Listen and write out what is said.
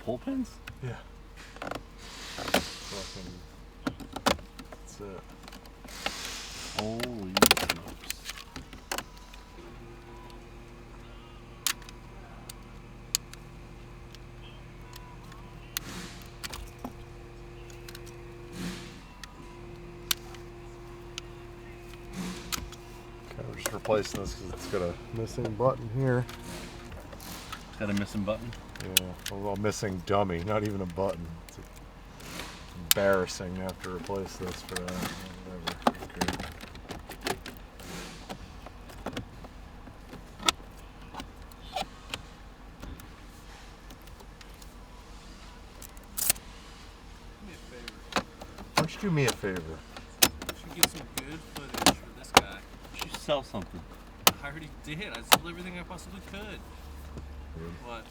pull pins? Yeah. That's it. Holy smokes. Okay, we're just replacing this because it's got a missing button here. Got a missing button? Yeah, a little missing dummy, not even a button. It's embarrassing to have to replace this for that. Whatever. Okay. Why don't you do me a favor? We should get some good footage for this guy. You should sell something. I already did. I sold everything I possibly could. What?